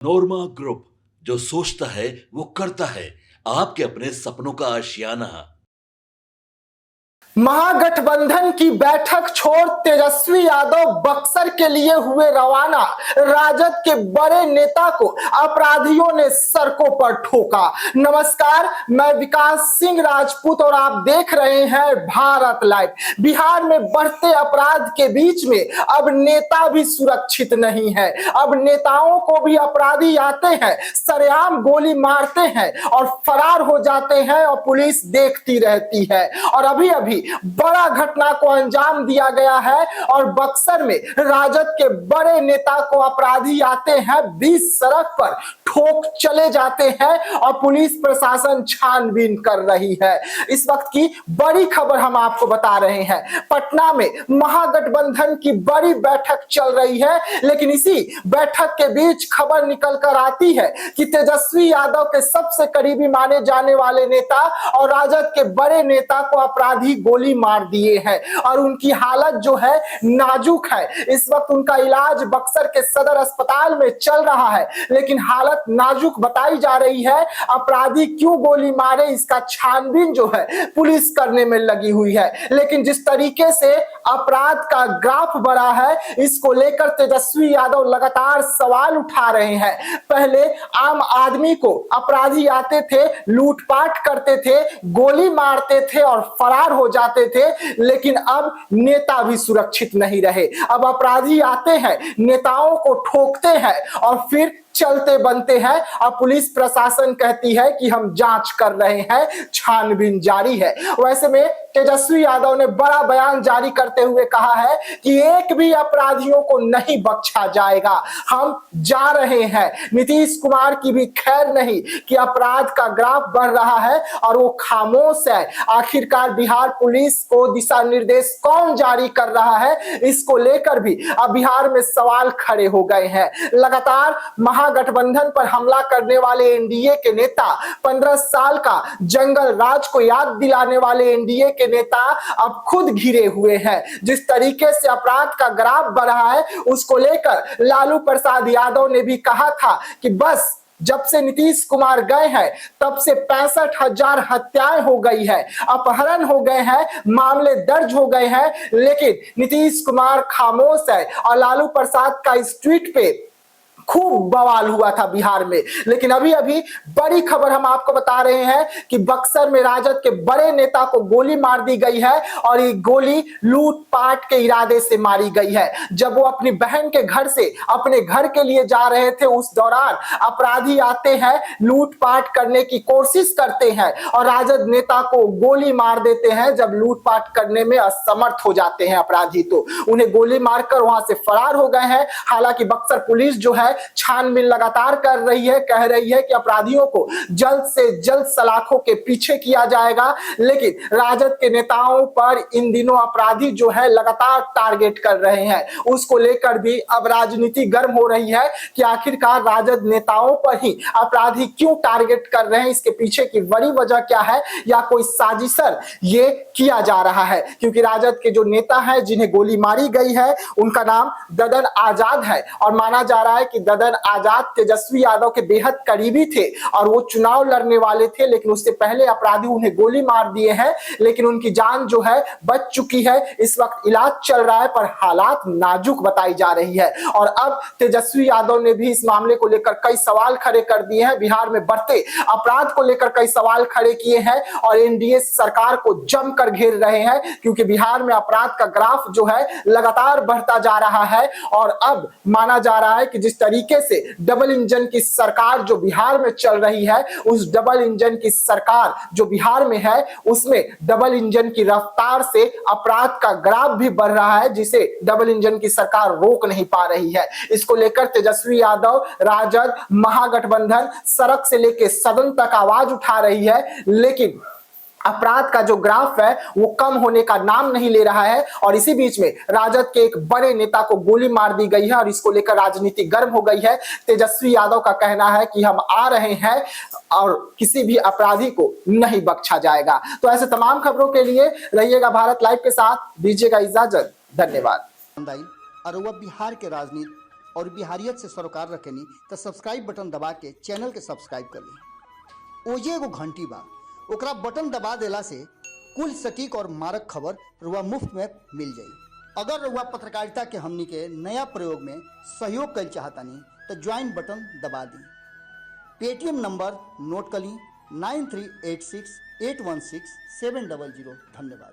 नोरमा group, जो सोचता है वो करता है। आपके अपने सपनों का आशियाना। महागठबंधन की बैठक छोड़ तेजस्वी यादव बक्सर के लिए हुए रवाना। राजद के बड़े नेता को अपराधियों ने सड़कों पर ठोका। नमस्कार, मैं विकास सिंह राजपूत और आप देख रहे हैं भारत लाइव। बिहार में बढ़ते अपराध के बीच में अब नेता भी सुरक्षित नहीं है। अब नेताओं को भी अपराधी आते हैं, सरेआम गोली मारते हैं और फरार हो जाते हैं और पुलिस देखती रहती है। और अभी अभी बड़ा घटना को अंजाम दिया गया है और बक्सर में राजद के बड़े नेता को अपराधी आते हैं, बीच सड़क पर ठोक चले जाते हैं और पुलिस प्रशासन छानबीन कर रही है। इस वक्त की बड़ी खबर हम आपको बता रहे हैं। पटना में महागठबंधन की बड़ी बैठक चल रही है, लेकिन इसी बैठक के बीच खबर निकल कर आती है कि तेजस्वी यादव के सबसे करीबी माने जाने वाले नेता और राजद के बड़े नेता को अपराधी गोली मार दिए हैं और उनकी हालत जो है नाजुक है। इस वक्त उनका इलाज बक्सर के सदर अस्पताल में चल रहा है, लेकिन हालत नाजुक बताई जा रही है। अपराधी क्यों गोली मारे इसका छानबीन जो है पुलिस करने में लगी हुई है। लेकिन जिस तरीके से अपराध का ग्राफ बढ़ा है, इसको लेकर तेजस्वी यादव लगातार सवाल उठा रहे हैं। पहले आम आदमी को अपराधी आते थे, लूटपाट करते थे, गोली मारते थे और फरार हो जाते थे, लेकिन अब नेता भी सुरक्षित नहीं रहे। अब अपराधी आते हैं, नेताओं को ठोकते हैं और फिर चलते बनते हैं और पुलिस प्रशासन कहती है कि हम जांच कर रहे हैं, छानबीन जारी है। वैसे में तेजस्वी यादव ने बड़ा बयान जारी करते हुए कहा है कि एक भी अपराधियों को नहीं बख्शा जाएगा, हम जा रहे हैं। नीतीश कुमार की भी खैर नहीं कि अपराध का ग्राफ बढ़ रहा है और वो खामोश है। आखिरकार बिहार पुलिस को दिशा निर्देश कौन जारी कर रहा है, इसको लेकर भी अब बिहार में सवाल खड़े हो गए हैं। लगातार महागठबंधन पर हमला करने वाले एनडीए के नेता, 15 साल का जंगल राज को याद दिलाने वाले एनडीए के नेता अब खुद घिरे हुए हैं। जिस तरीके से अपराध का ग्राफ बढ़ा है, उसको लेकर लालू प्रसाद यादव ने भी कहा था कि बस जब से नीतीश कुमार गए हैं तब से 65,000 हत्याएं हो गई है, अपहरण हो गए हैं, मामले दर्ज हो गए हैं, लेकिन नीतीश कुमार खामोश है। और लालू प्रसाद का इस ट्वीट पे खूब बवाल हुआ था बिहार में। लेकिन अभी अभी बड़ी खबर हम आपको बता रहे हैं कि बक्सर में राजद के बड़े नेता को गोली मार दी गई है और ये गोली लूटपाट के इरादे से मारी गई है। जब वो अपनी बहन के घर से अपने घर के लिए जा रहे थे, उस दौरान अपराधी आते हैं, लूटपाट करने की कोशिश करते हैं और राजद नेता को गोली मार देते हैं। जब लूटपाट करने में असमर्थ हो जाते हैं अपराधी, तो उन्हें गोली मारकर वहां से फरार हो गए हैं। हालांकि बक्सर पुलिस जो है छानबीन लगातार कर रही है, कह रही है कि अपराधियों को जल्द से जल्द सलाखों के पीछे किया जाएगा। लेकिन राजद के नेताओं पर इन दिनों अपराधी जो है लगातार टारगेट कर रहे हैं। उसको लेकर भी अब राजनीति गर्म हो रही है कि आखिरकार राजद नेताओं पर ही अपराधी क्यों टारगेट कर रहे हैं, इसके पीछे की बड़ी वजह क्या है, या कोई साजिशर ये किया जा रहा है। क्योंकि राजद के जो नेता हैं जिन्हें गोली मारी गई है, उनका नाम ददन आजाद है और माना जा रहा है कि ददन आजाद तेजस्वी यादव के बेहद करीबी थे और वो चुनाव लड़ने वाले थे, लेकिन उससे पहले अपराधी उन्हें गोली मार दिए हैं। लेकिन उनकी जान जो है बच चुकी है। इस वक्त इलाज चल रहा है, पर हालात नाजुक बताई जा रही है। और अब तेजस्वी यादव ने भी इस मामले को लेकर कई सवाल खड़े कर दिए हैं। बिहार में बढ़ते अपराध को लेकर कई सवाल खड़े किए हैं और एनडीए सरकार को जमकर घेर रहे हैं, क्योंकि बिहार में अपराध का ग्राफ जो है लगातार बढ़ता जा रहा है। और अब माना जा रहा है कि जिस तरीके से डबल इंजन की सरकार जो बिहार में चल रही है, उस डबल इंजन की सरकार जो बिहार में है, उसमें डबल इंजन की रफ्तार से अपराध का ग्राफ भी बढ़ रहा है, जिसे डबल इंजन की सरकार रोक नहीं पा रही है। इसको लेकर तेजस्वी यादव, राजद, महागठबंधन सड़क से लेकर सदन तक आवाज उठा रही है, लेकिन अपराध का जो ग्राफ है वो कम होने का नाम नहीं ले रहा है। और इसी बीच में राजद के एक बड़े नेता को गोली मार दी गई है और इसको लेकर राजनीति गर्म हो गई है। तेजस्वी यादव का कहना है कि हम आ रहे हैं और किसी भी अपराधी को नहीं बख्शा जाएगा। तो ऐसे तमाम खबरों के लिए रहिएगा भारत लाइव के साथ, दीजिएगा इजाजत, धन्यवाद। और वह बिहार के राजनीति और बिहारियत से सरोकार रखेनी तो सब्सक्राइब बटन दबा के चैनल के सब्सक्राइब कर ली। ओजे एगो घंटी बा, ओकरा बटन दबा देला से कुल सटीक और मारक खबर रुआ मुफ्त में मिल जाई। अगर रुआ पत्रकारिता के हमनी के नया प्रयोग में सहयोग कर चाहतानी तो ज्वाइन बटन दबा दी। पेटीएम नंबर नोट कर ली 9386816700। धन्यवाद।